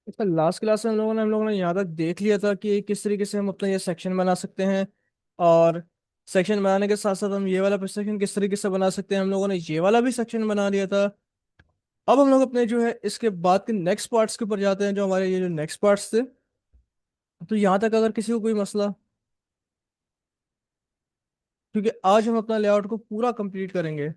इसका last class में हम लोगों ने यहाँ तक देख लिया था कि किस तरीके से हम अपना ये सेक्शन बना सकते हैं। और सेक्शन बनाने के साथ साथ हम ये वाला सेक्शन किस तरीके से बना सकते हैं, हम लोगों ने ये वाला भी सेक्शन बना लिया था। अब हम लोग अपने जो है इसके बाद के नेक्स्ट पार्ट्स के ऊपर जाते हैं, जो हमारे ये जो नेक्स्ट पार्ट्स थे। तो यहाँ तक अगर किसी को कोई मसला, क्योंकि आज हम अपना लेआउट को पूरा कंप्लीट करेंगे।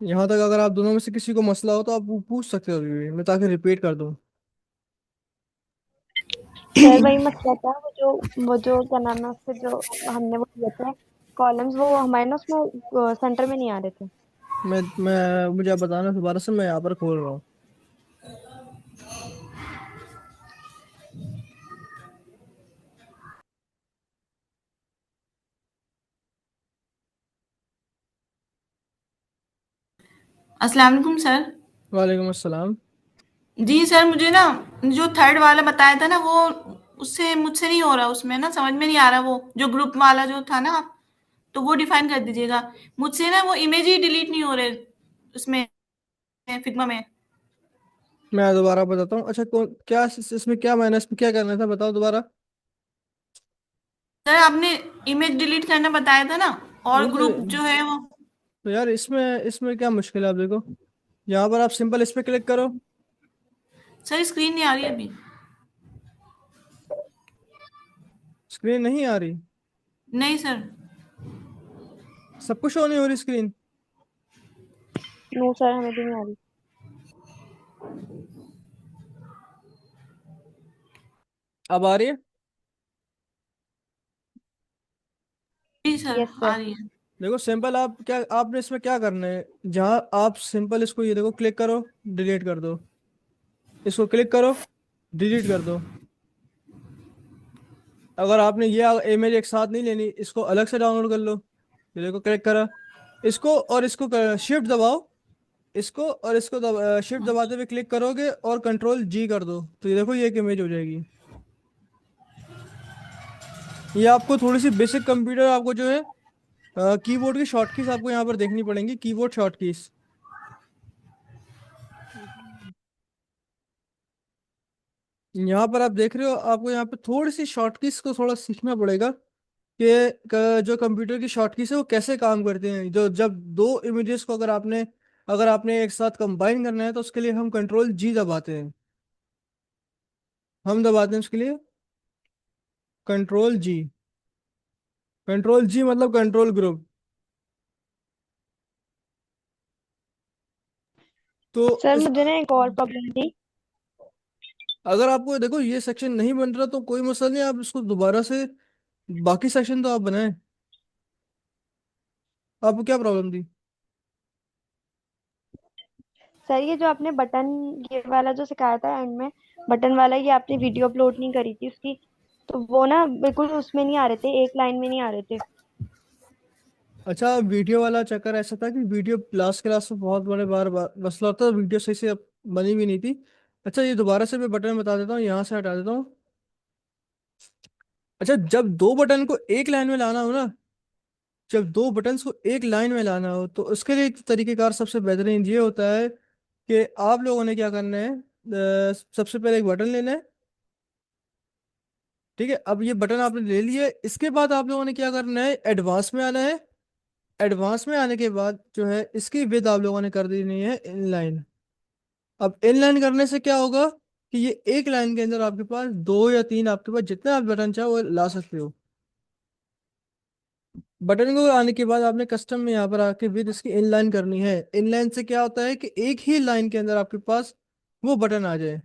यहाँ तक अगर आप दोनों में से किसी को मसला हो तो आप वो पूछ सकते हो अभी भी, मैं ताकि रिपीट कर दूँ। सर वही मसला था, वो जो क्या नाम है उसके, जो हमने वो किए थे कॉलम्स, वो हमारे ना उसमें सेंटर में नहीं आ रहे थे। मैं मुझे आप बताना दोबारा से, मैं यहाँ पर खोल रहा हूँ। अस्सलाम वालेकुम सर। वालेकुम अस्सलाम। जी सर, मुझे ना जो थर्ड वाला बताया था ना, वो उससे मुझसे नहीं हो रहा, उसमें ना समझ में नहीं आ रहा, वो जो ग्रुप वाला जो था ना, तो वो डिफाइन कर दीजिएगा। मुझसे ना वो इमेज ही डिलीट नहीं हो रहे उसमें, फिग्मा में। मैं दोबारा बताता हूँ। अच्छा, कौन क्या इसमें क्या मैंने इसमें क्या करना था, बताओ दोबारा। सर आपने इमेज डिलीट करना बताया था ना, और वो ग्रुप जो है वो। तो यार इसमें इसमें क्या मुश्किल है, आप देखो। यहाँ पर आप सिंपल इस पे क्लिक करो। सर स्क्रीन नहीं आ रही अभी। स्क्रीन नहीं आ रही? नहीं सर। सब कुछ शो नहीं हो रही स्क्रीन? नो सर, हमें भी नहीं आ रही। अब आ रही है? जी सर, यस आ सर। रही है। देखो सिंपल, आप क्या आपने इसमें क्या करना है, जहाँ आप सिंपल इसको ये देखो क्लिक करो, डिलीट कर दो। इसको क्लिक करो, डिलीट कर दो। अगर आपने ये इमेज एक साथ नहीं लेनी, इसको अलग से डाउनलोड कर लो। ये देखो क्लिक करा, इसको और इसको शिफ्ट दबाओ। इसको और इसको शिफ्ट दबाते हुए क्लिक करोगे और कंट्रोल जी कर दो, तो ये देखो ये एक इमेज हो जाएगी। ये आपको थोड़ी सी बेसिक कंप्यूटर आपको जो है कीबोर्ड की शॉर्टकीज आपको यहाँ पर देखनी पड़ेंगी, कीबोर्ड शॉर्टकीज। यहाँ पर आप देख रहे हो, आपको यहाँ पे थोड़ी सी शॉर्टकीज को थोड़ा सीखना पड़ेगा कि जो कंप्यूटर की शॉर्टकीज है वो कैसे काम करते हैं। जो जब दो इमेजेस को अगर आपने एक साथ कंबाइन करना है तो उसके लिए हम कंट्रोल जी दबाते हैं। हम दबाते हैं उसके लिए कंट्रोल जी। कंट्रोल जी मतलब कंट्रोल ग्रुप। तो सर इस मुझे ना एक और प्रॉब्लम थी। अगर आपको देखो ये सेक्शन नहीं बन रहा तो कोई मसला नहीं, आप इसको दोबारा से बाकी सेक्शन तो आप बनाएं। आपको क्या प्रॉब्लम थी? सर ये जो आपने बटन, ये वाला जो सिखाया था एंड में, बटन वाला, ये आपने वीडियो अपलोड नहीं करी थी उसकी, तो वो ना बिल्कुल उसमें नहीं आ रहे थे, एक लाइन में नहीं आ रहे थे। अच्छा, वीडियो वाला चक्कर ऐसा था कि वीडियो क्लास क्लास में बहुत बड़े बार मसला होता है, वीडियो सही से बनी भी नहीं थी। अच्छा, ये दोबारा से मैं बटन बता देता हूँ, यहाँ से हटा देता हूँ। अच्छा, जब दो बटन को एक लाइन में लाना हो ना, जब दो बटन्स को एक लाइन में लाना हो तो उसके लिए एक तरीकेकार सबसे बेहतरीन ये होता है कि आप लोगों ने क्या करना है, सबसे पहले एक बटन लेना है। ठीक है, अब ये बटन आपने ले लिया है, इसके बाद आप लोगों ने क्या करना है, एडवांस में आना है। एडवांस में आने के बाद जो है इसकी विद आप लोगों ने कर देनी है इनलाइन। अब इनलाइन करने से क्या होगा कि ये एक लाइन के अंदर आपके पास दो या तीन, आपके पास जितने आप बटन चाहो वो ला सकते हो। बटन को आने के बाद आपने कस्टम में यहाँ पर आके विद इसकी इनलाइन करनी है। इनलाइन से क्या होता है कि एक ही लाइन के अंदर आपके पास वो बटन आ जाए।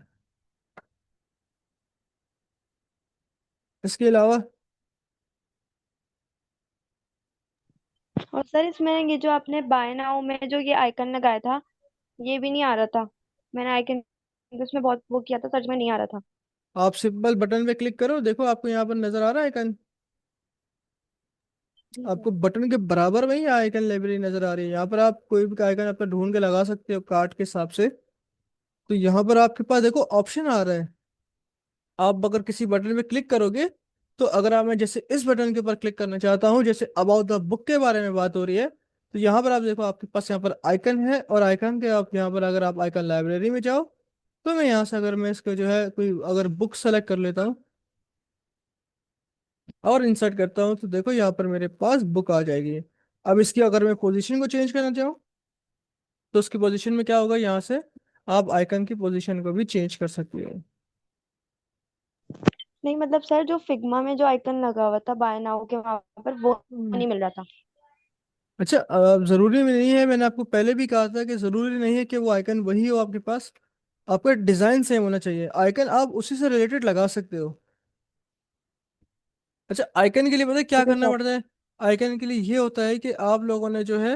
इसके अलावा और सर इसमें ये जो आपने बाय नाउ में जो ये आइकन लगाया था, ये भी नहीं आ रहा था। मैंने आइकन उसमें बहुत वो किया था, सच में नहीं आ रहा था। आप सिंपल बटन पे क्लिक करो, देखो आपको यहाँ पर नजर आ रहा है आइकन। जी सर। आपको बटन के बराबर में ही आइकन लाइब्रेरी नजर आ रही है, यहाँ पर आप कोई भी आइकन अपना ढूंढ के लगा सकते हो कार्ड के हिसाब से। तो यहाँ पर आपके पास देखो ऑप्शन आ रहा है। आप अगर किसी बटन पे क्लिक करोगे, तो अगर आप, मैं जैसे इस बटन के ऊपर क्लिक करना चाहता हूँ, जैसे अबाउट द बुक के बारे में बात हो रही है, तो यहाँ पर आप देखो, आपके पास यहाँ पर आइकन है, और आइकन के आप यहाँ पर अगर आप आइकन लाइब्रेरी में जाओ, तो मैं यहाँ से अगर मैं इसको जो है कोई अगर बुक सेलेक्ट कर लेता हूँ और इंसर्ट करता हूँ, तो देखो यहाँ पर मेरे पास बुक आ जाएगी। अब इसकी अगर मैं पोजीशन को चेंज करना चाहूँ, तो उसकी पोजीशन में क्या होगा, यहाँ से आप आइकन की पोजीशन को भी चेंज कर सकते हो। नहीं मतलब सर, जो फिग्मा में जो आइकन लगा हुआ था बाय नाउ के वहां पर, वो हम्म। नहीं मिल रहा था। अच्छा, जरूरी में नहीं है, मैंने आपको पहले भी कहा था कि जरूरी नहीं है कि वो आइकन वही हो आपके पास। आपका डिजाइन सेम होना चाहिए, आइकन आप उसी से रिलेटेड लगा सकते हो। अच्छा, आइकन के लिए पता है क्या ठीक है करना सर। पड़ता है? आइकन के लिए ये होता है कि आप लोगों ने जो है,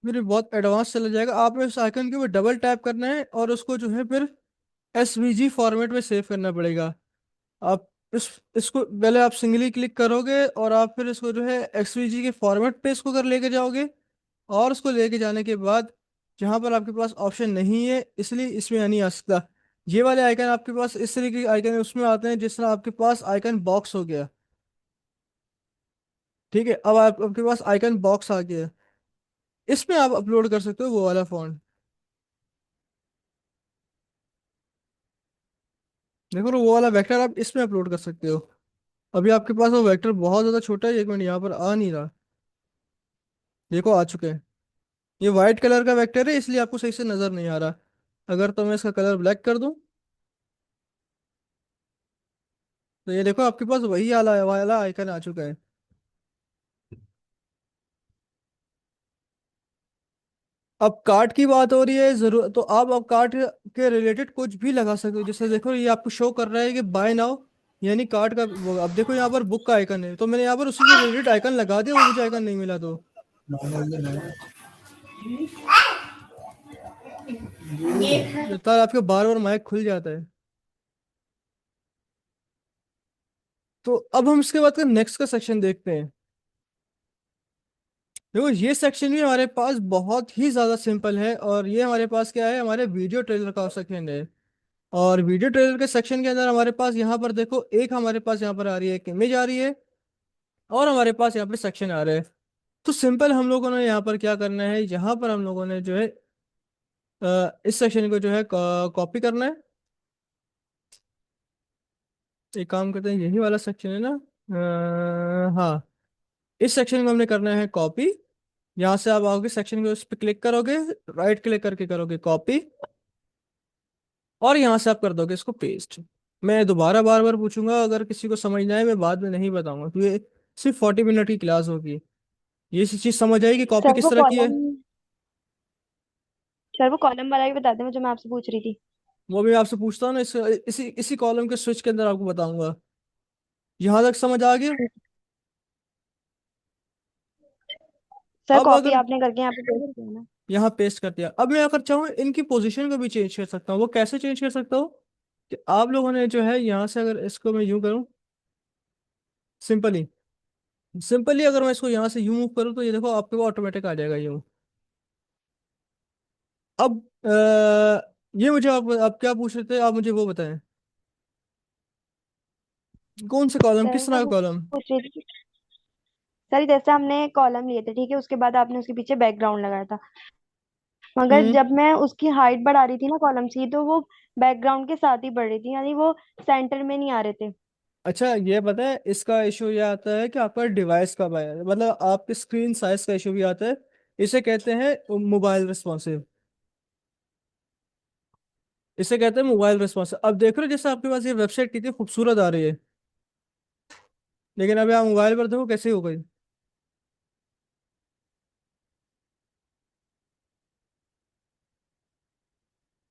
फिर बहुत एडवांस चला जाएगा, आपने उस आइकन के ऊपर डबल टैप करना है और उसको जो है फिर एसवीजी फॉर्मेट में सेव करना पड़ेगा। आप इसको पहले आप सिंगली क्लिक करोगे, और आप फिर इसको जो है एक्सवीजी के फॉर्मेट पे इसको कर लेके जाओगे। और उसको लेके जाने के बाद जहां पर आपके पास ऑप्शन नहीं है, इसलिए इसमें नहीं आ सकता। ये वाले आइकन आपके पास इस तरीके के आइकन उसमें आते हैं, जिस तरह आपके पास आइकन बॉक्स हो गया। ठीक है, अब आपके पास आइकन बॉक्स आ गया, इसमें आप अपलोड कर सकते हो वो वाला फॉन्ट। देखो, तो वो वाला वेक्टर आप इसमें अपलोड कर सकते हो। अभी आपके पास वो वेक्टर बहुत ज्यादा छोटा है, 1 मिनट, यहाँ पर आ नहीं रहा। देखो, आ चुके हैं। ये वाइट कलर का वेक्टर है, इसलिए आपको सही से नजर नहीं आ रहा। अगर तो मैं इसका कलर ब्लैक कर दूं, तो ये देखो आपके पास वही वाला वाला आइकन आ चुका है। अब कार्ट की बात हो रही है, जरूर तो आप अब कार्ट के रिलेटेड कुछ भी लगा सकते हो। जैसे देखो, ये आपको शो कर रहा है कि बाय नाउ, यानी कार्ट का अब देखो यहाँ पर बुक का आइकन है, तो मैंने यहाँ पर उसी से रिलेटेड आइकन लगा दिया, वो मुझे आइकन नहीं मिला तो लगता है आपके बार बार माइक खुल जाता है। तो अब हम इसके बाद का नेक्स्ट का सेक्शन देखते हैं। देखो, ये सेक्शन भी हमारे पास बहुत ही ज्यादा सिंपल है, और ये हमारे पास क्या है, हमारे वीडियो ट्रेलर का सेक्शन है। और वीडियो ट्रेलर के सेक्शन के अंदर हमारे पास यहाँ पर देखो, एक हमारे पास यहाँ पर आ रही है, एक इमेज आ रही है, और हमारे पास यहाँ पे सेक्शन आ रहा है। तो सिंपल हम लोगों ने यहाँ पर क्या करना है, यहाँ पर हम लोगों ने जो है इस सेक्शन को जो है कॉपी करना है। एक काम करते हैं, यही वाला सेक्शन है ना? हाँ, इस सेक्शन को हमने करना है कॉपी। यहाँ से आप आओगे सेक्शन को, उस पर क्लिक करोगे, राइट क्लिक करके करोगे कॉपी, और यहाँ से आप कर दोगे इसको पेस्ट। मैं दोबारा बार बार पूछूंगा, अगर किसी को समझ ना आए मैं बाद में नहीं बताऊंगा, क्योंकि ये सिर्फ 40 मिनट की क्लास होगी। ये चीज समझ आएगी कॉपी सर किस वो तरह की है। कॉलम सर वो कॉलम वाला भी बता दें, जो मैं आपसे पूछ रही थी। वो भी आपसे पूछता हूँ ना, इसी इसी कॉलम के स्विच के अंदर आपको बताऊंगा। यहाँ तक समझ आ गया? सर अब कॉपी अगर आपने करके यहाँ पे पेस्ट किया ना। यहाँ पेस्ट कर दिया, अब मैं अगर चाहूँ इनकी पोजीशन को भी चेंज कर सकता हूँ। वो कैसे चेंज कर सकता हूँ? कि आप लोगों ने जो है यहाँ से अगर इसको मैं यूं करूँ, सिंपली सिंपली अगर मैं इसको यहाँ से यूं मूव करूँ, तो ये देखो आपके वो ऑटोमेटिक आ जाएगा यूं। अब ये मुझे आप क्या पूछ रहे थे, आप मुझे वो बताएं, कौन से कॉलम, सर किस मैं तरह का वो कॉलम? पूछ रही थी, सर जैसे हमने कॉलम लिए थे ठीक है, उसके बाद आपने उसके पीछे बैकग्राउंड लगाया था, मगर हम्म। जब मैं उसकी हाइट बढ़ा रही थी ना कॉलम की, तो वो बैकग्राउंड के साथ ही बढ़ रही थी, यानी वो सेंटर में नहीं आ रहे थे। अच्छा, ये पता है इसका इशू ये आता है कि आपका डिवाइस का मतलब आपके स्क्रीन साइज का इशू भी आता है। इसे कहते हैं मोबाइल रिस्पॉन्सिव। इसे कहते हैं मोबाइल रिस्पॉन्सिव। अब देख रहे हो, जैसे आपके पास ये वेबसाइट कितनी खूबसूरत आ रही है, लेकिन अभी आप मोबाइल पर देखो कैसे हो गई।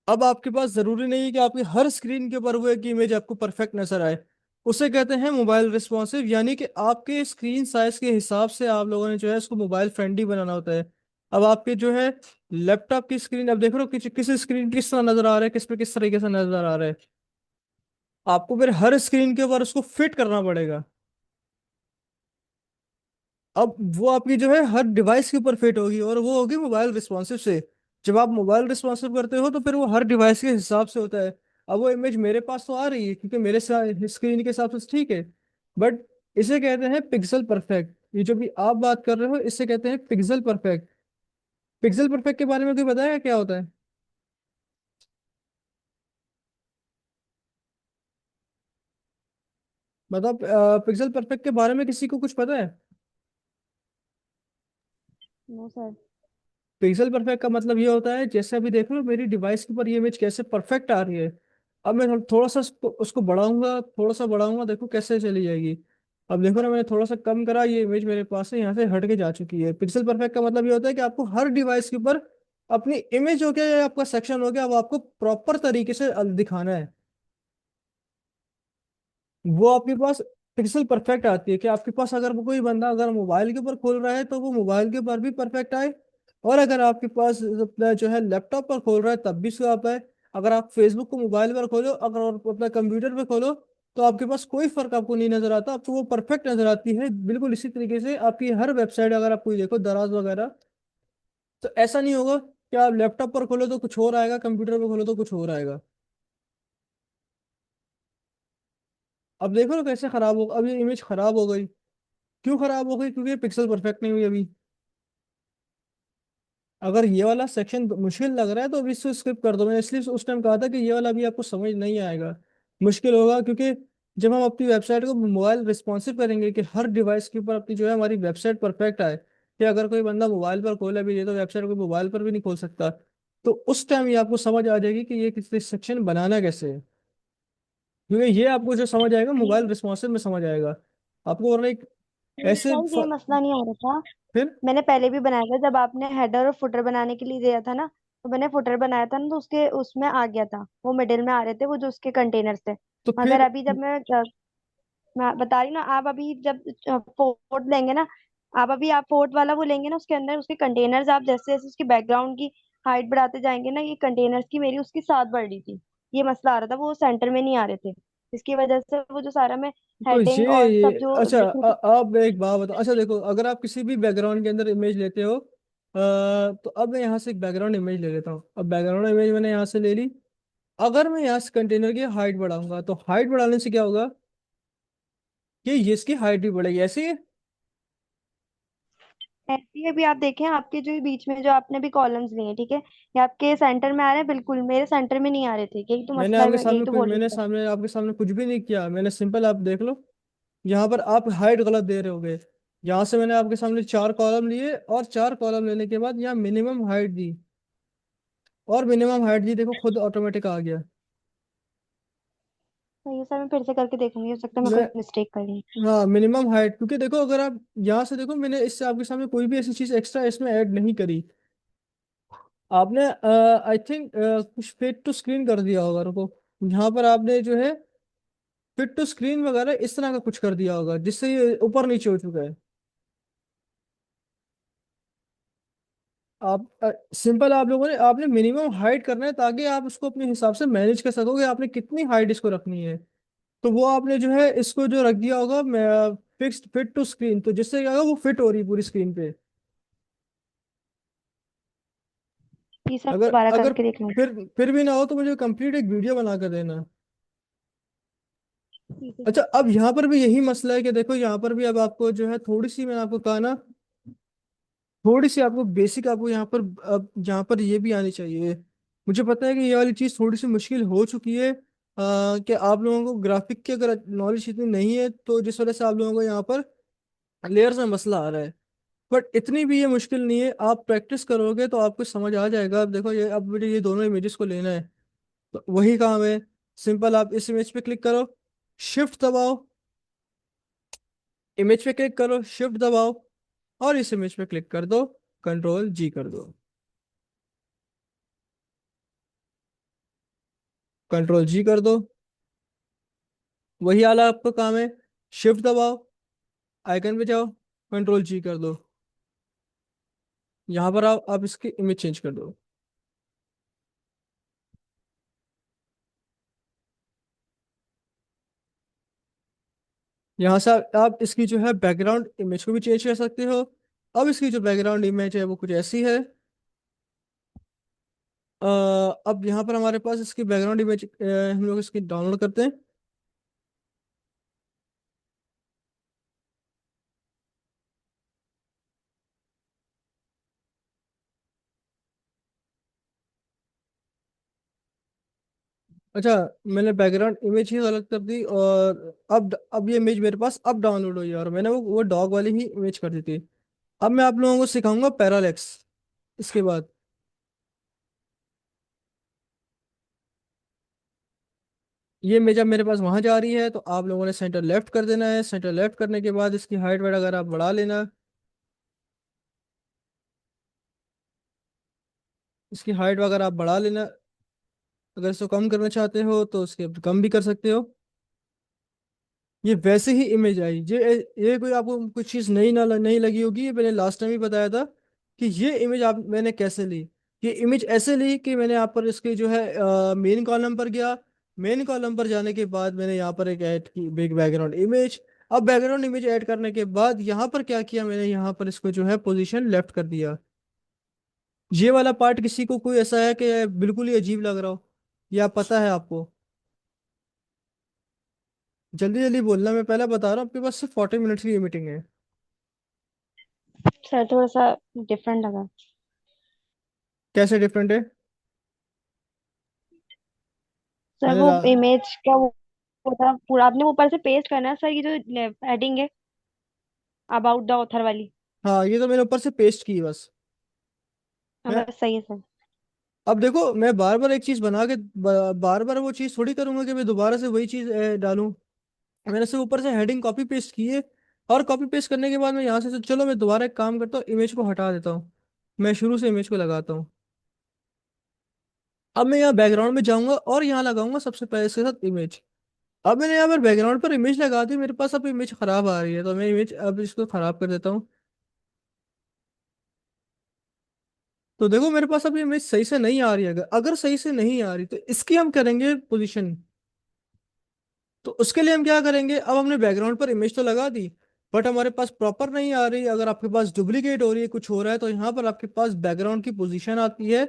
अब आपके पास जरूरी नहीं है कि आपकी हर स्क्रीन के ऊपर वो एक इमेज आपको परफेक्ट नजर आए। उसे कहते हैं मोबाइल रिस्पॉन्सिव, यानी कि आपके स्क्रीन साइज के हिसाब से आप लोगों ने जो है इसको मोबाइल फ्रेंडली बनाना होता है। अब आपके जो है लैपटॉप की स्क्रीन, अब देख रहे हो किस स्क्रीन किस तरह नजर आ रहा है, किस पे किस तरीके से नजर आ रहा है। आपको फिर हर स्क्रीन के ऊपर उसको फिट करना पड़ेगा। अब वो आपकी जो है हर डिवाइस के ऊपर फिट होगी, और वो होगी मोबाइल रिस्पॉन्सिव से। जब आप मोबाइल रिस्पॉन्सिव करते हो, तो फिर वो हर डिवाइस के हिसाब से होता है। अब वो इमेज मेरे पास तो आ रही है, क्योंकि मेरे स्क्रीन के हिसाब से ठीक है। बट इसे कहते हैं पिक्सल परफेक्ट। ये जो भी आप बात कर रहे हो इसे कहते हैं पिक्सल परफेक्ट। पिक्सल परफेक्ट के बारे में कोई बताया क्या होता है? मतलब पिक्सल परफेक्ट के बारे में किसी को कुछ पता है? No sir. पिक्सल परफेक्ट का मतलब ये होता है, जैसे अभी देख लो मेरी डिवाइस के ऊपर ये इमेज कैसे परफेक्ट आ रही है। अब मैं थोड़ा सा उसको बढ़ाऊंगा, थोड़ा सा बढ़ाऊंगा, देखो कैसे चली जाएगी। अब देखो ना, मैंने थोड़ा सा कम करा, ये इमेज मेरे पास से यहाँ से हट के जा चुकी है। पिक्सल परफेक्ट का मतलब ये होता है कि आपको हर डिवाइस के ऊपर अपनी इमेज हो गया या आपका सेक्शन हो गया, अब आपको प्रॉपर तरीके से दिखाना है। वो आपके पास पिक्सल परफेक्ट आती है कि आपके पास अगर वो कोई बंदा अगर मोबाइल के ऊपर खोल रहा है तो वो मोबाइल के ऊपर भी परफेक्ट आए, और अगर आपके पास अपना जो है लैपटॉप पर खोल रहा है तब भी उसको आप आए। अगर आप फेसबुक को मोबाइल पर खोलो, अगर और अपना कंप्यूटर पे खोलो, तो आपके पास कोई फर्क आपको नहीं नजर आता, आपको वो परफेक्ट नजर आती है। बिल्कुल इसी तरीके से आपकी हर वेबसाइट अगर आप कोई देखो, दराज वगैरह, तो ऐसा नहीं होगा कि आप लैपटॉप पर खोलो तो कुछ और आएगा, कंप्यूटर पर खोलो तो कुछ और आएगा। अब देखो ना कैसे खराब हो, अब ये इमेज खराब हो गई। क्यों खराब हो गई? क्योंकि पिक्सल परफेक्ट नहीं हुई अभी। अगर ये वाला सेक्शन मुश्किल लग रहा है तो अभी इसको स्किप कर दो। मैंने इसलिए उस टाइम कहा था कि ये वाला भी आपको समझ नहीं आएगा, मुश्किल होगा। क्योंकि जब हम अपनी वेबसाइट को मोबाइल रिस्पॉन्सिव करेंगे कि हर डिवाइस के ऊपर अपनी जो है हमारी वेबसाइट परफेक्ट आए, कि अगर कोई बंदा मोबाइल पर खोले भी ये तो वेबसाइट को मोबाइल पर भी नहीं खोल सकता, तो उस टाइम ये आपको समझ आ जाएगी कि ये किस सेक्शन बनाना कैसे है। क्योंकि ये आपको जो समझ आएगा ये मोबाइल रिस्पॉन्सिव में समझ आएगा आपको, वरना एक ऐसे सर ये मसला नहीं आ रहा था। फिर मैंने पहले भी बनाया था, जब आपने हेडर और फुटर बनाने के लिए दिया था ना, तो मैंने फुटर बनाया था ना, तो उसके उसमें आ गया था, वो मिडिल में आ रहे थे वो जो उसके कंटेनर्स थे। तो मगर फिर अभी जब मैं बता रही हूँ ना, आप अभी जब फोर्ट लेंगे ना, आप फोर्ट वाला वो लेंगे ना, उसके अंदर उसके कंटेनर्स, आप जैसे जैसे उसकी बैकग्राउंड की हाइट बढ़ाते जाएंगे ना, ये कंटेनर्स की मेरी उसकी साथ बढ़ रही थी। ये मसला आ रहा था, वो सेंटर में नहीं आ रहे थे, इसकी वजह से वो जो सारा मैं तो हेडिंग और सब जो अच्छा, लिखने की। आप एक बात बताओ। अच्छा देखो, अगर आप किसी भी बैकग्राउंड के अंदर इमेज लेते हो, तो अब मैं यहाँ से एक बैकग्राउंड इमेज ले लेता हूँ। अब बैकग्राउंड इमेज मैंने यहाँ से ले ली। अगर मैं यहाँ से कंटेनर की हाइट बढ़ाऊंगा तो हाइट बढ़ाने से क्या होगा कि ये इसकी हाइट भी बढ़ेगी, ऐसे ही है। ऐसे ही अभी आप देखें, आपके जो बीच में जो आपने भी कॉलम्स लिए हैं, ठीक है, ये आपके सेंटर में आ रहे हैं, बिल्कुल मेरे सेंटर में नहीं आ रहे थे, यही तो मैंने मसला है, आपके यही सामने तो कुछ बोल रही मैंने थी। सामने आपके सामने कुछ भी नहीं किया। मैंने सिंपल, आप देख लो, यहाँ पर आप हाइट गलत दे रहे होगे। यहाँ से मैंने आपके सामने 4 कॉलम लिए, और 4 कॉलम लेने के बाद यहाँ मिनिमम हाइट दी, और मिनिमम हाइट दी, देखो खुद ऑटोमेटिक आ गया। तो ये सर मैं फिर से करके देखूंगी, हो सकता है मैं मैं कोई मिस्टेक कर रही हाँ, मिनिमम हाइट, क्योंकि देखो अगर आप यहाँ से देखो, मैंने इससे आपके सामने कोई भी ऐसी चीज एक्स्ट्रा इसमें ऐड नहीं करी। आपने आई थिंक कुछ फिट टू स्क्रीन कर दिया होगा, रुको। यहाँ पर आपने जो है फिट टू स्क्रीन वगैरह इस तरह का कुछ कर दिया होगा, जिससे ये ऊपर नीचे हो चुका है। आप सिंपल, आप लोगों ने आपने मिनिमम हाइट करना है ताकि आप उसको अपने हिसाब से मैनेज कर सकोगे आपने कितनी हाइट इसको रखनी है। तो वो आपने जो है इसको जो रख दिया होगा फिक्स्ड फिट टू स्क्रीन, तो जिससे क्या होगा वो फिट हो रही है पूरी स्क्रीन पे। थी। ये सब अगर दोबारा अगर करके देख लूंगी। फिर भी ना हो तो मुझे कंप्लीट एक वीडियो बना कर देना। ठीक है अच्छा, सर। अब यहाँ पर भी यही मसला है कि देखो यहाँ पर भी अब आपको जो है थोड़ी सी, मैंने आपको कहा ना, थोड़ी सी आपको बेसिक, आपको यहाँ पर अब यहाँ पर ये भी आनी चाहिए। मुझे पता है कि ये वाली चीज़ थोड़ी सी मुश्किल हो चुकी है, कि आप लोगों को ग्राफिक की अगर नॉलेज इतनी नहीं है, तो जिस वजह से आप लोगों को यहाँ पर लेयर्स में मसला आ रहा है। बट इतनी भी ये मुश्किल नहीं है, आप प्रैक्टिस करोगे तो आपको समझ आ जाएगा। अब देखो, ये अब मुझे ये दोनों इमेजेस को लेना है, तो वही काम है। सिंपल, आप इस इमेज पे क्लिक करो, शिफ्ट दबाओ, इमेज पे क्लिक करो, शिफ्ट दबाओ, और इस इमेज पे क्लिक कर दो, कंट्रोल जी कर दो, कंट्रोल जी कर दो। वही वाला आपका काम है, शिफ्ट दबाओ, आइकन पे जाओ, कंट्रोल जी कर दो। यहाँ पर आप इसकी इमेज चेंज कर दो। यहाँ से आप इसकी जो है बैकग्राउंड इमेज को भी चेंज कर सकते हो। अब इसकी जो बैकग्राउंड इमेज है वो कुछ ऐसी है। अ, अब यहाँ पर हमारे पास इसकी बैकग्राउंड इमेज, हम लोग इसकी डाउनलोड करते हैं। अच्छा, मैंने बैकग्राउंड इमेज ही अलग कर दी, और अब ये इमेज मेरे पास अब डाउनलोड हुई है, और मैंने वो डॉग वाली ही इमेज कर दी थी। अब मैं आप लोगों को सिखाऊंगा पैरालेक्स। इसके बाद ये इमेज अब मेरे पास वहां जा रही है, तो आप लोगों ने सेंटर लेफ्ट कर देना है। सेंटर लेफ्ट करने के बाद इसकी हाइट वाइट अगर आप बढ़ा लेना, इसकी हाइट वगैरह आप बढ़ा लेना। अगर इसको कम करना चाहते हो तो उसके कम भी कर सकते हो। ये वैसे ही इमेज आई। ये कोई आपको कुछ चीज़ नहीं लगी होगी, ये मैंने लास्ट टाइम ही बताया था कि ये इमेज आप मैंने कैसे ली। ये इमेज ऐसे ली कि मैंने यहाँ पर इसके जो है मेन कॉलम पर गया। मेन कॉलम पर जाने के बाद मैंने यहाँ पर एक ऐड की बिग बैकग्राउंड इमेज। अब बैकग्राउंड इमेज ऐड करने के बाद यहाँ पर क्या किया मैंने, यहाँ पर इसको जो है पोजीशन लेफ्ट कर दिया। ये वाला पार्ट किसी को कोई ऐसा है कि बिल्कुल ही अजीब लग रहा हो, या पता है आपको? जल्दी जल्दी बोलना, मैं पहले बता रहा हूँ, आपके पास सिर्फ 40 मिनट्स की मीटिंग है। सर थोड़ा सा डिफरेंट लगा। कैसे डिफरेंट है? सर मैंने वो ला इमेज का वो था पूरा, आपने ऊपर से पेस्ट करना है सर, ये जो हेडिंग है अबाउट द ऑथर वाली। हाँ, ये तो मैंने ऊपर से पेस्ट की बस। हाँ मैं बस सही है सर। अब देखो, मैं बार बार एक चीज बना के बार बार वो चीज थोड़ी करूंगा कि मैं दोबारा से वही चीज डालूं। मैंने सिर्फ ऊपर से हेडिंग कॉपी पेस्ट की है। और कॉपी पेस्ट करने के बाद मैं यहाँ से चलो मैं दोबारा एक काम करता हूँ, इमेज को हटा देता हूँ। मैं शुरू से इमेज को लगाता हूँ। अब मैं यहाँ बैकग्राउंड में जाऊंगा और यहाँ लगाऊंगा सबसे पहले इसके साथ इमेज। अब मैंने यहाँ पर बैकग्राउंड पर इमेज लगा दी, मेरे पास अब इमेज खराब आ रही है, तो मैं इमेज अब इसको खराब कर देता हूँ। तो देखो मेरे पास अब इमेज सही से नहीं आ रही है। अगर अगर सही से नहीं आ रही तो इसकी हम करेंगे पोजीशन। तो उसके लिए हम क्या करेंगे, अब हमने बैकग्राउंड पर इमेज तो लगा दी, बट हमारे पास प्रॉपर नहीं आ रही। अगर आपके पास डुप्लीकेट हो रही है, कुछ हो रहा है, तो यहाँ पर आपके पास बैकग्राउंड की पोजीशन आती है,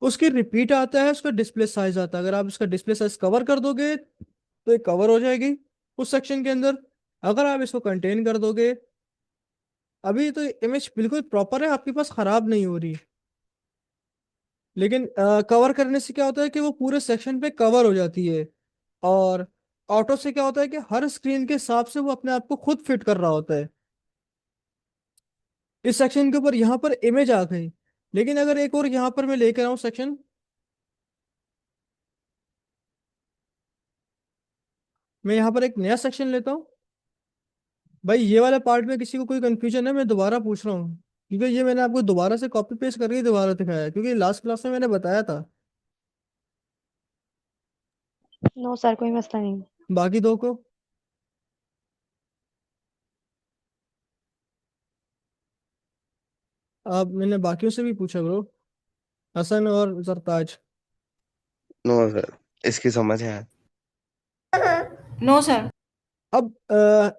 उसकी रिपीट आता है, उसका डिस्प्ले साइज आता है। अगर आप इसका डिस्प्ले साइज कवर कर दोगे तो ये कवर हो जाएगी उस सेक्शन के अंदर। अगर आप इसको कंटेन कर दोगे, अभी तो इमेज बिल्कुल प्रॉपर है, आपके पास खराब नहीं हो रही। लेकिन कवर करने से क्या होता है कि वो पूरे सेक्शन पे कवर हो जाती है। और ऑटो से क्या होता है कि हर स्क्रीन के हिसाब से वो अपने आप को खुद फिट कर रहा होता है। इस सेक्शन के ऊपर यहाँ पर इमेज आ गई, लेकिन अगर एक और यहाँ पर मैं लेकर आऊँ सेक्शन, मैं यहाँ पर एक नया सेक्शन लेता हूँ। भाई ये वाला पार्ट में किसी को कोई कंफ्यूजन है, मैं दोबारा पूछ रहा हूँ, क्योंकि ये मैंने आपको दोबारा से कॉपी पेस्ट करके दोबारा दिखाया है, क्योंकि लास्ट क्लास में मैंने बताया था। नो सर कोई मसला नहीं। बाकी दो को, अब मैंने बाकियों से भी पूछा ब्रो, हसन और सरताज। नो सर, इसकी समझ है। No sir. अब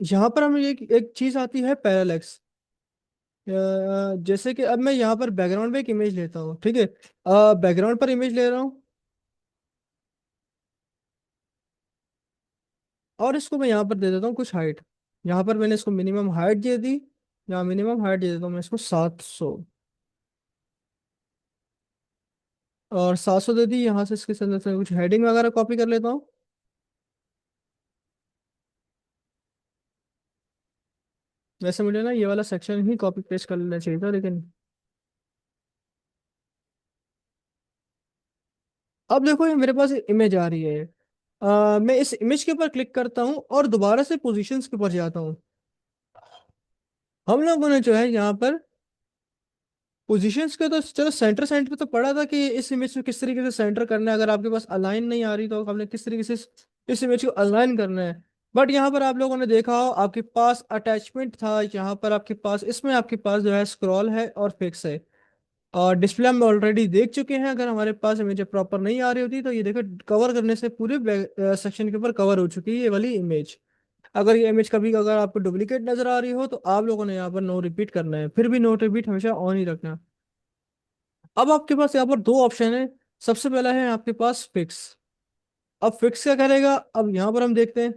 यहाँ पर हमें एक चीज आती है पैरालेक्स। जैसे कि अब मैं यहाँ पर बैकग्राउंड में एक इमेज लेता हूँ, ठीक है। बैकग्राउंड पर इमेज ले रहा हूँ, और इसको मैं यहाँ पर दे देता हूँ कुछ हाइट। यहाँ पर मैंने इसको मिनिमम हाइट दे दी। यहाँ मिनिमम हाइट दे देता हूँ मैं इसको 700। और 700 दे दी। यहाँ से इसके अंदर से कुछ हेडिंग वगैरह कॉपी कर लेता हूँ। वैसे मुझे ना ये वाला सेक्शन ही कॉपी पेस्ट कर लेना चाहिए था, लेकिन अब देखो ये मेरे पास इमेज आ रही है। मैं इस इमेज के ऊपर क्लिक करता हूँ और दोबारा से पोजीशंस के ऊपर जाता हूँ। हम लोगों ने जो है यहाँ पर पोजीशंस के तो चलो सेंटर सेंटर पे तो पढ़ा था कि इस इमेज में किस तरीके से सेंटर करना है। अगर आपके पास अलाइन नहीं आ रही तो हमने किस तरीके से इस इमेज को अलाइन करना है। बट यहाँ पर आप लोगों ने देखा हो, आपके पास अटैचमेंट था, यहाँ पर आपके पास इसमें आपके पास जो है स्क्रॉल है और फिक्स है। और डिस्प्ले हम ऑलरेडी देख चुके हैं। अगर हमारे पास इमेज प्रॉपर नहीं आ रही होती तो ये देखो कवर करने से पूरे सेक्शन के ऊपर कवर हो चुकी है ये वाली इमेज। अगर ये इमेज कभी अगर आपको डुप्लीकेट नजर आ रही हो तो आप लोगों ने यहाँ पर नो रिपीट करना है, फिर भी नो रिपीट हमेशा ऑन ही रखना। अब आपके पास यहाँ पर दो ऑप्शन है। सबसे पहला है आपके पास फिक्स। अब फिक्स क्या करेगा, अब यहाँ पर हम देखते हैं।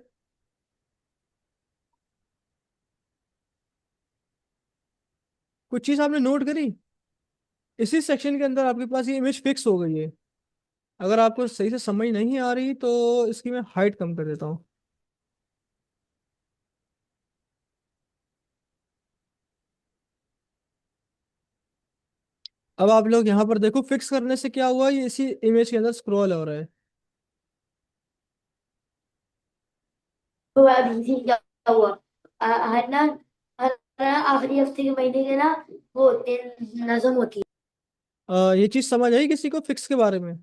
कुछ चीज आपने नोट करी, इसी सेक्शन के अंदर आपके पास ये इमेज फिक्स हो गई है। अगर आपको सही से समझ नहीं आ रही तो इसकी मैं हाइट कम कर देता हूँ। अब आप लोग यहाँ पर देखो, फिक्स करने से क्या हुआ, ये इसी इमेज के अंदर स्क्रॉल हो रहा है। तो अभी से क्या हुआ? हर ना हर आखिरी हफ्ते के महीने के ना वो होते हैं, नज़म होती है। ये चीज समझ आई किसी को फिक्स के बारे में?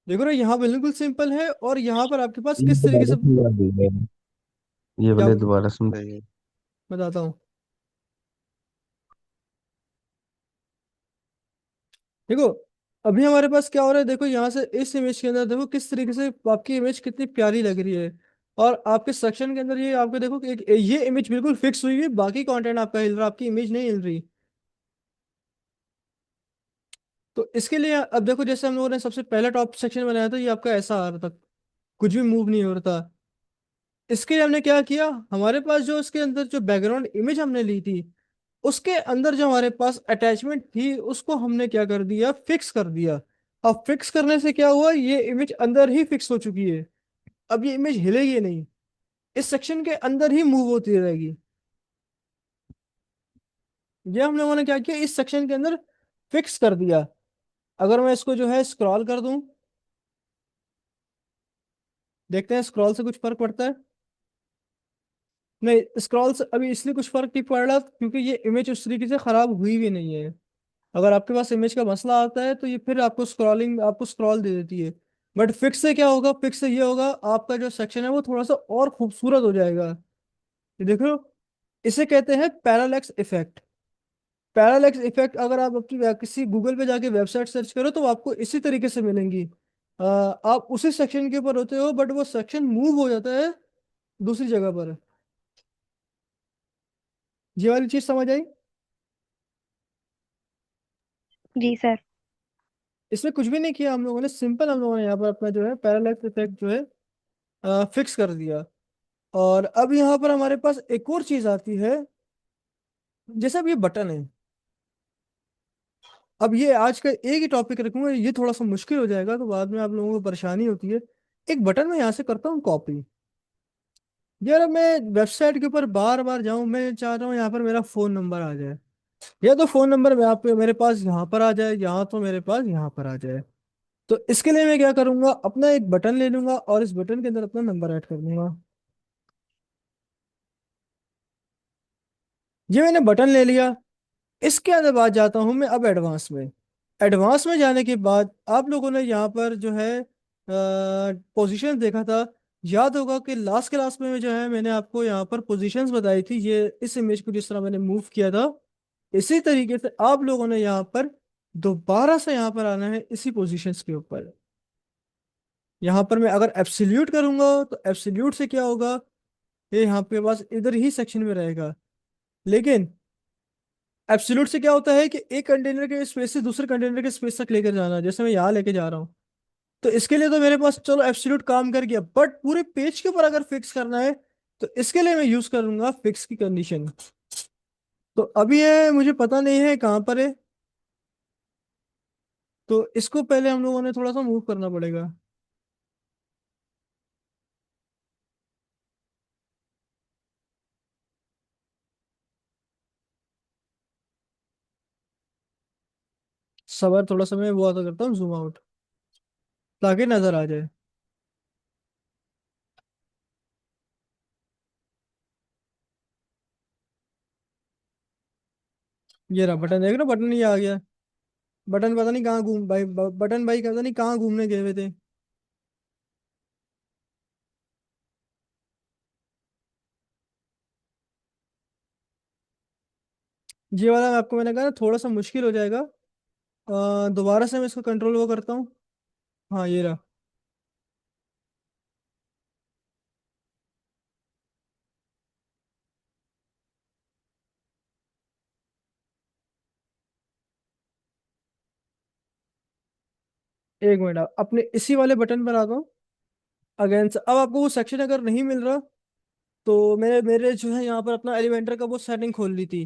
देखो ना, यहाँ बिल्कुल सिंपल है, और यहाँ पर आपके पास ये किस तरीके दोबारा से। समझा दीजिए, ये क्या वाले दोबारा समझाइए। बताता हूँ। देखो, अभी हमारे पास क्या हो रहा है, देखो यहाँ से इस इमेज के अंदर देखो किस तरीके से आपकी इमेज कितनी प्यारी लग रही है। और आपके सेक्शन के अंदर ये आपको देखो कि एक ये इमेज बिल्कुल फिक्स हुई है, बाकी कंटेंट आपका हिल रहा है, आपकी इमेज नहीं हिल रही। तो इसके लिए अब देखो, जैसे हम लोगों ने सबसे पहला टॉप सेक्शन बनाया था, ये आपका ऐसा आ रहा था, कुछ भी मूव नहीं हो रहा था। इसके लिए हमने क्या किया, हमारे पास जो इसके अंदर जो बैकग्राउंड इमेज हमने ली थी, उसके अंदर जो हमारे पास अटैचमेंट थी, उसको हमने क्या कर दिया, फिक्स कर दिया। अब फिक्स करने से क्या हुआ, ये इमेज अंदर ही फिक्स हो चुकी है। अब ये इमेज हिलेगी नहीं, इस सेक्शन के अंदर ही मूव होती रहेगी। ये हम लोगों ने क्या किया, इस सेक्शन के अंदर फिक्स कर दिया। अगर मैं इसको जो है स्क्रॉल कर दूं, देखते हैं स्क्रॉल से कुछ फर्क पड़ता है। नहीं, स्क्रॉल से अभी इसलिए कुछ फर्क नहीं पड़ रहा क्योंकि ये इमेज उस तरीके से खराब हुई भी नहीं है। अगर आपके पास इमेज का मसला आता है तो ये फिर आपको स्क्रॉल दे देती है। बट फिक्स से क्या होगा, फिक्स से ये होगा, आपका जो सेक्शन है वो थोड़ा सा और खूबसूरत हो जाएगा। ये देखो, इसे कहते हैं पैरालैक्स इफेक्ट। पैरालैक्स इफेक्ट अगर आप अपनी किसी गूगल पे जाके वेबसाइट सर्च करो तो आपको इसी तरीके से मिलेंगी। आप उसी सेक्शन के ऊपर होते हो, बट वो सेक्शन मूव हो जाता है दूसरी जगह पर। ये वाली चीज समझ आई? जी सर। इसमें कुछ भी नहीं किया हम लोगों ने, सिंपल हम लोगों ने यहाँ पर अपना जो है पैरालैक्स इफेक्ट जो है फिक्स कर दिया। और अब यहाँ पर हमारे पास एक और चीज आती है, जैसे अब ये बटन है। अब ये आज का एक ही टॉपिक रखूंगा, ये थोड़ा सा मुश्किल हो जाएगा तो बाद में आप लोगों को परेशानी होती है। एक बटन मैं यहाँ से करता हूँ कॉपी। यार अब मैं वेबसाइट के ऊपर बार बार जाऊं, मैं चाह रहा हूँ यहाँ पर मेरा फोन नंबर आ जाए, या तो फोन नंबर में आप मेरे पास यहाँ पर आ जाए, यहाँ तो मेरे पास यहाँ पर आ जाए। तो इसके लिए मैं क्या करूंगा, अपना एक बटन ले लूंगा और इस बटन के अंदर अपना नंबर ऐड कर दूंगा। ये मैंने बटन ले लिया। इसके अंदर बात जाता हूं मैं अब एडवांस में। एडवांस में जाने के बाद आप लोगों ने यहाँ पर जो है पोजीशन देखा था। याद होगा कि लास्ट क्लास में जो है मैंने आपको यहाँ पर पोजीशंस बताई थी, ये इस इमेज को जिस तरह मैंने मूव किया था, इसी तरीके से आप लोगों ने यहाँ पर दोबारा से यहाँ पर आना है इसी पोजीशंस के ऊपर। यहाँ पर मैं अगर एब्सोल्यूट करूंगा तो एब्सोल्यूट से क्या होगा, ये यहाँ पे पास इधर ही सेक्शन में रहेगा। लेकिन एब्सोल्यूट से क्या होता है कि एक कंटेनर के स्पेस से दूसरे कंटेनर के स्पेस तक लेकर जाना, जैसे मैं यहाँ लेके जा रहा हूँ। तो इसके लिए तो मेरे पास चलो एब्सोल्यूट काम कर गया, बट पूरे पेज के ऊपर अगर फिक्स करना है तो इसके लिए मैं यूज करूंगा फिक्स की कंडीशन। तो अभी ये मुझे पता नहीं है कहाँ पर है, तो इसको पहले हम लोगों ने थोड़ा सा मूव करना पड़ेगा। सबर थोड़ा सा मैं वो आता करता हूँ जूम आउट, ताकि नजर आ जाए। ये रहा बटन, देख रहे हो, बटन ये आ गया। बटन पता नहीं कहाँ घूम भाई, बटन भाई पता नहीं कहाँ घूमने गए हुए थे। ये वाला मैं आपको मैंने कहा ना थोड़ा सा मुश्किल हो जाएगा। दोबारा से मैं इसको कंट्रोल वो करता हूँ। हाँ, ये रहा। एक मिनट, अपने इसी वाले बटन पर आता हूँ अगेन से। अब आपको वो सेक्शन अगर नहीं मिल रहा तो मैंने मेरे जो है यहाँ पर अपना एलिमेंटर का वो सेटिंग खोल ली थी।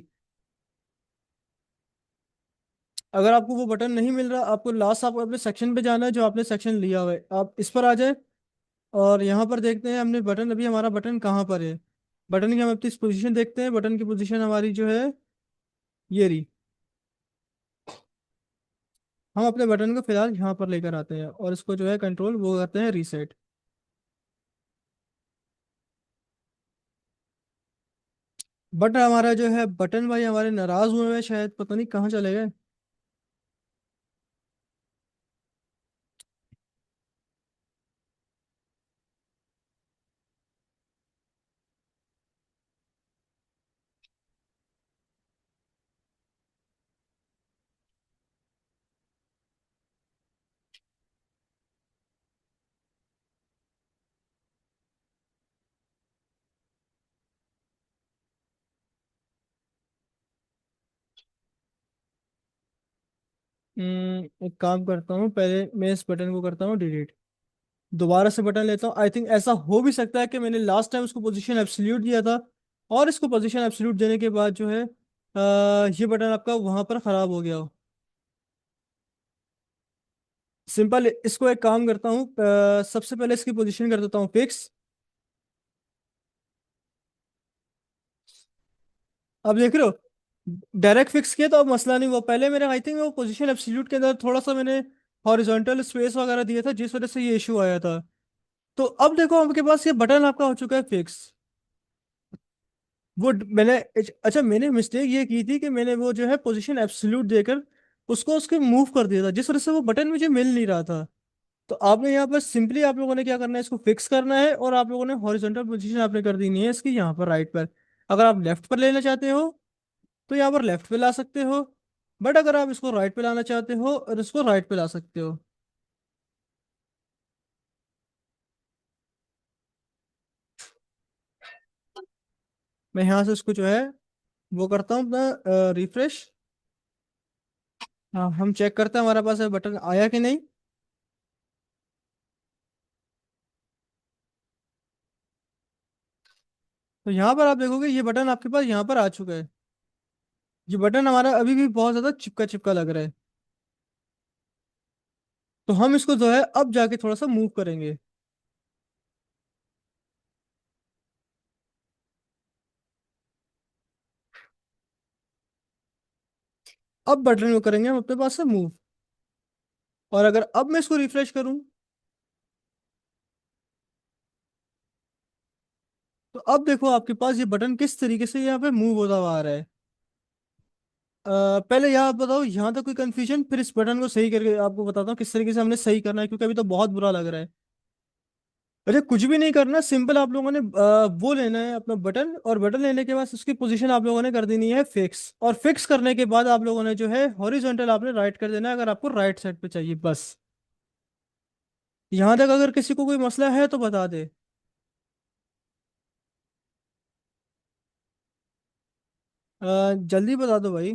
अगर आपको वो बटन नहीं मिल रहा, आपको लास्ट आप अपने सेक्शन पे जाना है जो आपने सेक्शन लिया हुआ है, आप इस पर आ जाए और यहाँ पर देखते हैं हमने बटन, अभी हमारा बटन कहाँ पर है। बटन की हम अपनी पोजीशन देखते हैं, बटन की पोजीशन हमारी जो है ये रही। हम अपने बटन को फिलहाल यहाँ पर लेकर आते हैं और इसको जो है कंट्रोल वो करते हैं रीसेट। बट हमारा जो है बटन भाई हमारे नाराज हुए हैं शायद, पता नहीं कहाँ चले गए। एक काम करता हूँ, पहले मैं इस बटन को करता हूँ डिलीट, दोबारा से बटन लेता हूँ। आई थिंक ऐसा हो भी सकता है कि मैंने लास्ट टाइम उसको पोजीशन एब्सोल्यूट दिया था और इसको पोजीशन एब्सोल्यूट देने के बाद जो है ये बटन आपका वहां पर खराब हो गया हो। सिंपल, इसको एक काम करता हूँ, सबसे पहले इसकी पोजीशन कर देता हूँ फिक्स। अब देख रहे हो, डायरेक्ट फिक्स किया तो अब मसला नहीं हुआ। पहले मेरे आई थिंक वो पोजीशन एब्सोल्यूट के अंदर थोड़ा सा मैंने हॉरिजॉन्टल स्पेस वगैरह दिया था जिस वजह से ये इशू आया था। तो अब देखो आपके पास ये बटन आपका हो चुका है फिक्स। मैंने, अच्छा मैंने मिस्टेक ये की थी कि मैंने वो जो है पोजीशन एब्सोल्यूट देकर उसको उसके मूव कर दिया था जिस वजह से वो बटन मुझे मिल नहीं रहा था। तो आपने यहाँ पर सिंपली आप लोगों ने क्या करना है, इसको फिक्स करना है और आप लोगों ने हॉरिजॉन्टल पोजीशन आपने कर देनी है इसकी यहाँ पर राइट पर। अगर आप लेफ्ट पर लेना चाहते हो तो यहाँ पर लेफ्ट पे ला सकते हो, बट अगर आप इसको राइट पे लाना चाहते हो और इसको राइट पे ला सकते हो। मैं यहाँ से इसको जो है वो करता हूँ अपना रिफ्रेश। हाँ, हम चेक करते हैं हमारे पास बटन आया कि नहीं। तो यहाँ पर आप देखोगे ये बटन आपके पास यहाँ पर आ चुका है। ये बटन हमारा अभी भी बहुत ज्यादा चिपका चिपका लग रहा है। तो हम इसको जो है अब जाके थोड़ा सा मूव करेंगे। अब बटन को करेंगे हम अपने पास से मूव। और अगर अब मैं इसको रिफ्रेश करूं तो अब देखो आपके पास ये बटन किस तरीके से यहाँ पे मूव होता हुआ आ रहा है। पहले यहाँ बताओ, यहाँ तक कोई कंफ्यूजन, फिर इस बटन को सही करके आपको बताता हूँ किस तरीके से हमने सही करना है, क्योंकि अभी तो बहुत बुरा लग रहा है। अरे कुछ भी नहीं करना, सिंपल आप लोगों ने वो लेना है अपना बटन, और बटन लेने के बाद उसकी पोजीशन आप लोगों ने कर देनी है फिक्स, और फिक्स करने के बाद आप लोगों ने जो है हॉरिजॉन्टल आपने राइट कर देना है अगर आपको राइट साइड पे चाहिए बस। यहाँ तक अगर किसी को कोई मसला है तो बता दे। जल्दी बता दो भाई।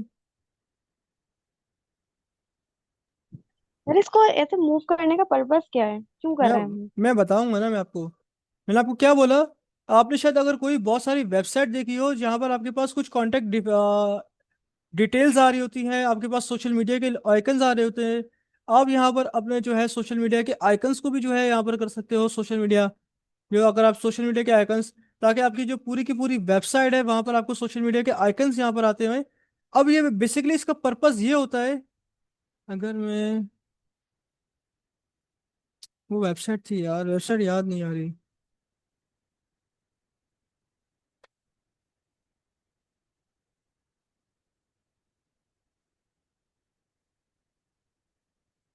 अरे इसको ऐसे मूव करने का पर्पस क्या है, क्यों कर मैं रहे हैं हम? मैं बताऊंगा ना, मैंने आपको क्या बोला। आपने शायद अगर कोई बहुत सारी वेबसाइट देखी हो जहाँ पर आपके पास कुछ कांटेक्ट डिटेल्स आ रही होती हैं, आपके पास सोशल मीडिया के आइकन्स आ रहे होते हैं। आप यहाँ पर अपने जो है सोशल मीडिया के आइकन्स को भी जो है यहाँ पर कर सकते हो सोशल मीडिया, जो अगर आप सोशल मीडिया के आइकन्स, ताकि आपकी जो पूरी की पूरी वेबसाइट है वहां पर आपको सोशल मीडिया के आइकन्स यहाँ पर आते हैं। अब ये बेसिकली इसका पर्पस ये होता है, अगर मैं, वो वेबसाइट थी यार, वेबसाइट याद नहीं आ रही।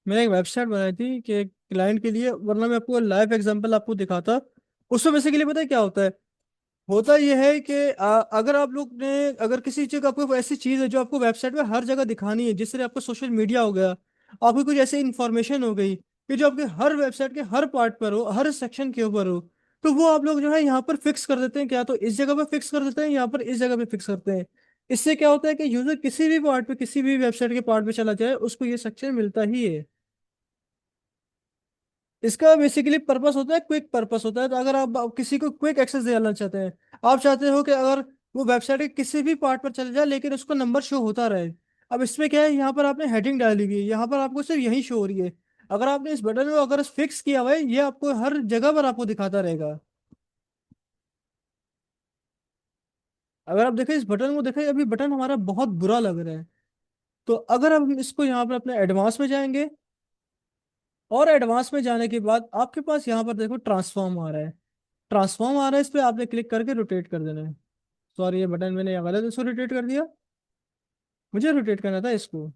मैंने एक वेबसाइट बनाई थी कि एक क्लाइंट के लिए, वरना मैं आपको लाइव एग्जांपल आपको दिखाता। उसमें बेसिकली पता है क्या होता है, होता यह है कि अगर आप लोग ने, अगर किसी चीज का आपको ऐसी चीज है जो आपको वेबसाइट पे हर जगह दिखानी है, जिससे आपको सोशल मीडिया हो गया, आपकी कुछ ऐसी इंफॉर्मेशन हो गई कि जो आपके हर वेबसाइट के हर पार्ट पर हो, हर सेक्शन के ऊपर हो, तो वो आप लोग जो है यहाँ पर फिक्स कर देते हैं, क्या तो इस जगह पे फिक्स कर देते हैं, यहाँ पर इस जगह पे फिक्स करते हैं। इससे क्या होता है कि यूजर किसी भी पार्ट पे, किसी भी वेबसाइट के पार्ट पे चला जाए उसको ये सेक्शन मिलता ही है। इसका बेसिकली पर्पस होता है, क्विक पर्पस होता है। तो अगर आप किसी को क्विक एक्सेस देना चाहते हैं, आप चाहते हो कि अगर वो वेबसाइट के किसी भी पार्ट पर चले जाए लेकिन उसको नंबर शो होता रहे। अब इसमें क्या है, यहाँ पर आपने हेडिंग डाली हुई है, यहाँ पर आपको सिर्फ यही शो हो रही है। अगर आपने इस बटन को अगर फिक्स किया हुआ है, ये आपको हर जगह पर आपको दिखाता रहेगा। अगर आप देखें इस बटन को, देखें अभी बटन हमारा बहुत बुरा लग रहा है। तो अगर हम इसको यहाँ पर अपने एडवांस में जाएंगे, और एडवांस में जाने के बाद आपके पास यहाँ पर देखो ट्रांसफॉर्म आ रहा है। ट्रांसफॉर्म आ रहा है, इस पर आपने क्लिक करके रोटेट कर देना है। सॉरी, ये बटन मैंने यहाँ गलत इसको रोटेट कर दिया, मुझे रोटेट करना था इसको।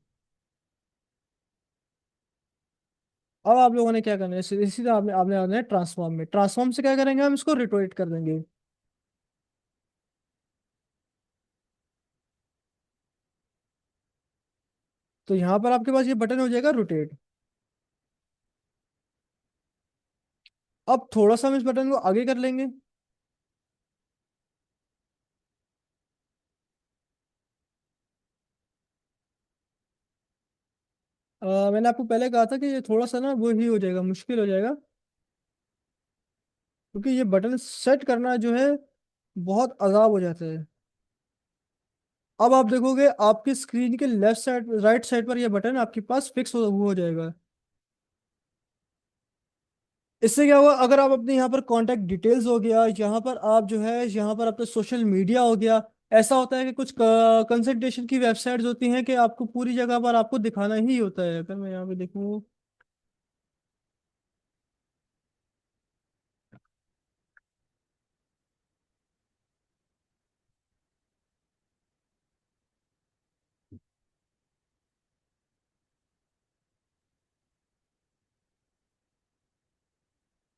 अब आप लोगों ने क्या करना है, इसी तरह आपने आपने आना है ट्रांसफॉर्म में। ट्रांसफॉर्म से क्या करेंगे, हम इसको रोटेट कर देंगे। तो यहाँ पर आपके पास ये बटन हो जाएगा रोटेट। अब थोड़ा सा हम इस बटन को आगे कर लेंगे। मैंने आपको पहले कहा था कि ये थोड़ा सा ना वो ही हो जाएगा, मुश्किल हो जाएगा, क्योंकि ये बटन सेट करना जो है बहुत अजाब हो जाता है। अब आप देखोगे आपकी स्क्रीन के लेफ्ट साइड राइट साइड पर ये बटन आपके पास फिक्स हो जाएगा। इससे क्या हुआ, अगर आप अपने यहाँ पर कांटेक्ट डिटेल्स हो गया, यहाँ पर आप जो है यहाँ पर अपना सोशल मीडिया हो गया, ऐसा होता है कि कुछ कंसल्टेशन की वेबसाइट्स होती हैं कि आपको पूरी जगह पर आपको दिखाना ही होता है। अगर मैं यहाँ पे देखूँ,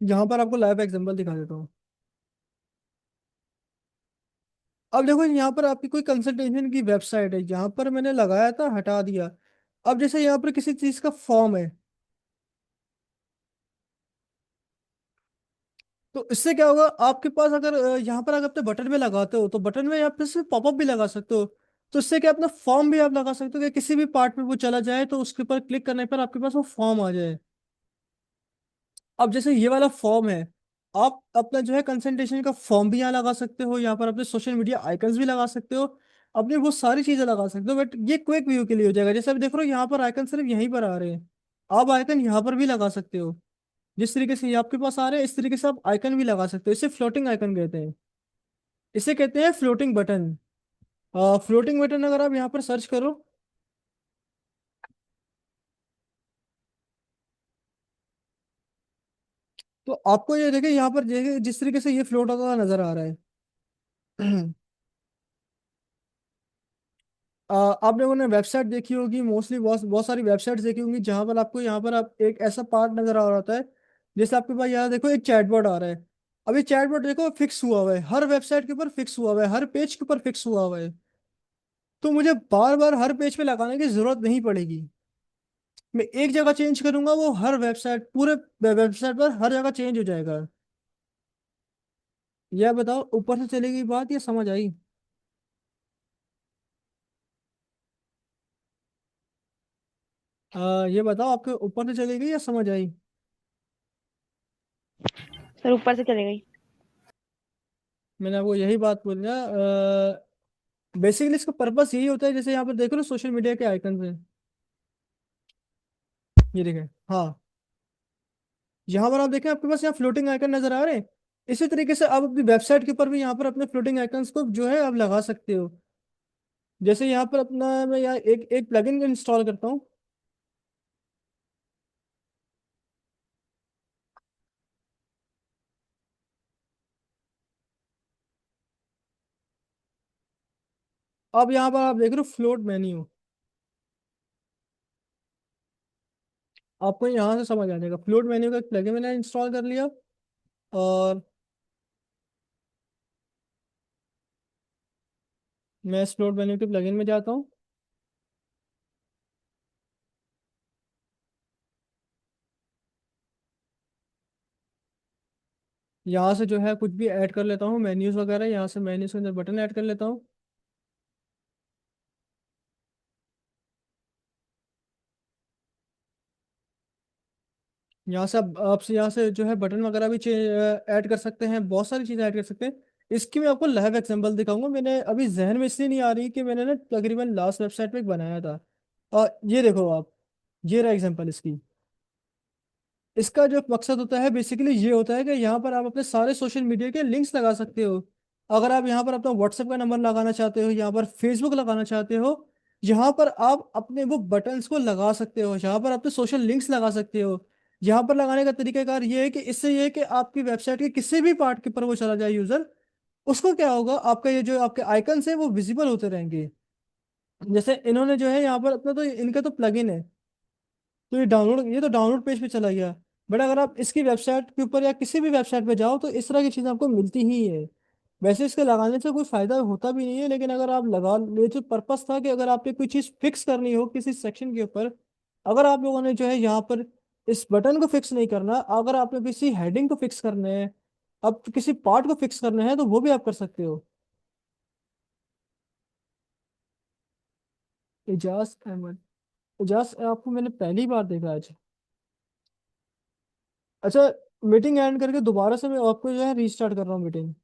यहाँ पर आपको लाइव एग्जांपल दिखा देता हूँ। अब देखो यहाँ पर आपकी कोई कंसल्टेशन की वेबसाइट है, यहाँ पर मैंने लगाया था, हटा दिया। अब जैसे यहाँ पर किसी चीज का फॉर्म है, तो इससे क्या होगा, आपके पास अगर यहाँ पर अगर अपने बटन में लगाते हो, तो बटन में यहाँ पे सिर्फ पॉपअप भी लगा सकते हो। तो इससे क्या, अपना फॉर्म भी आप लगा सकते हो कि किसी भी पार्ट में वो चला जाए तो उसके ऊपर क्लिक करने पर आपके पास वो फॉर्म आ जाए। अब जैसे ये वाला फॉर्म है, आप अपना जो है कंसंट्रेशन का फॉर्म भी यहाँ लगा सकते हो, यहाँ पर अपने सोशल मीडिया आइकन्स भी लगा सकते हो, अपनी वो सारी चीजें लगा सकते हो। बट ये क्विक व्यू के लिए हो जाएगा। जैसे अभी देख रहे हो यहाँ पर आइकन सिर्फ यहीं पर आ रहे हैं, आप आइकन यहाँ पर भी लगा सकते हो। जिस तरीके से ये आपके पास आ रहे हैं, इस तरीके से आप आइकन भी लगा सकते हो। इसे फ्लोटिंग आइकन कहते हैं, इसे कहते हैं फ्लोटिंग बटन। फ्लोटिंग बटन अगर आप यहाँ पर सर्च करो, तो आपको ये देखिए यहाँ पर देखिए जिस तरीके से ये फ्लोट होता हुआ नजर आ रहा है। आप लोगों ने वेबसाइट देखी होगी, मोस्टली बहुत बहुत सारी वेबसाइट्स देखी होंगी, जहां पर आपको यहाँ पर आप एक ऐसा पार्ट नजर आ रहा होता है। जैसे आपके पास यहाँ देखो एक चैटबॉट आ रहा है। अब ये चैटबॉट देखो फिक्स हुआ हुआ है, हर वेबसाइट के ऊपर फिक्स हुआ हुआ है, हर पेज के ऊपर फिक्स हुआ हुआ है। तो मुझे बार बार हर पेज पे लगाने की जरूरत नहीं पड़ेगी। मैं एक जगह चेंज करूंगा, वो हर वेबसाइट पूरे वेबसाइट पर हर जगह चेंज हो जाएगा। यह बताओ ऊपर से चलेगी बात या समझ आई? ये बताओ आपके ऊपर से चलेगी या समझ आई? सर ऊपर से चले गई। मैंने आपको यही बात बोली ना। बेसिकली इसका पर्पस यही होता है, जैसे यहाँ पर देख लो सोशल मीडिया के आइकन है, ये देखें। हाँ, यहाँ पर आप देखें आपके पास यहाँ फ्लोटिंग आइकन नजर आ रहे हैं। इसी तरीके से आप अपनी वेबसाइट के ऊपर भी यहाँ पर अपने फ्लोटिंग आइकन्स को जो है आप लगा सकते हो। जैसे यहाँ पर अपना मैं यहाँ एक एक प्लगइन इंस्टॉल करता हूँ। अब यहाँ पर आप देख रहे हो फ्लोट मेन्यू, आपको यहाँ से समझ आ जाएगा। फ्लोट मेन्यू का एक प्लगइन मैंने इंस्टॉल कर लिया, और मैं इस फ्लोट मेन्यू के प्लगइन में जाता हूँ। यहाँ से जो है कुछ भी ऐड कर लेता हूँ, मेन्यूज वगैरह, यहाँ से मेन्यूज के अंदर बटन ऐड कर लेता हूँ। यहाँ से आप से यहाँ से जो है बटन वगैरह भी ऐड कर सकते हैं, बहुत सारी चीज़ें ऐड कर सकते हैं। इसकी मैं आपको लाइव एग्जांपल दिखाऊंगा। मैंने अभी जहन में इसलिए नहीं आ रही कि मैंने ना तकरीबन लास्ट वेबसाइट पे एक बनाया था, और ये देखो आप, ये रहा एग्जांपल इसकी। इसका जो मकसद होता है बेसिकली ये होता है कि यहाँ पर आप अपने सारे सोशल मीडिया के लिंक्स लगा सकते हो। अगर आप यहाँ पर अपना व्हाट्सएप का नंबर लगाना चाहते हो, यहाँ पर फेसबुक लगाना चाहते हो, यहाँ पर आप अपने वो बटन्स को लगा सकते हो, यहाँ पर अपने सोशल लिंक्स लगा सकते हो। यहाँ पर लगाने का तरीकाकार ये है कि इससे ये है कि आपकी वेबसाइट के किसी भी पार्ट के पर वो चला जाए यूजर, उसको क्या होगा, आपका ये जो आपके आइकन्स है वो विजिबल होते रहेंगे। जैसे इन्होंने जो है यहाँ पर अपना, तो इनका तो प्लगइन है, तो ये तो डाउनलोड पेज पे चला गया। बट अगर आप इसकी वेबसाइट के ऊपर या किसी भी वेबसाइट पे जाओ तो इस तरह की चीज़ आपको मिलती ही है। वैसे इसके लगाने से कोई फायदा होता भी नहीं है, लेकिन अगर आप लगा, ये जो पर्पस था कि अगर आपने कोई चीज़ फिक्स करनी हो किसी सेक्शन के ऊपर, अगर आप लोगों ने जो है यहाँ पर इस बटन को फिक्स नहीं करना, अगर आपने किसी हेडिंग को फिक्स करना है, अब किसी पार्ट को फिक्स करना है, तो वो भी आप कर सकते हो। एजाज अहमद, एजाज आपको मैंने पहली बार देखा आज। अच्छा, मीटिंग एंड करके दोबारा से मैं आपको जो है रीस्टार्ट कर रहा हूँ मीटिंग।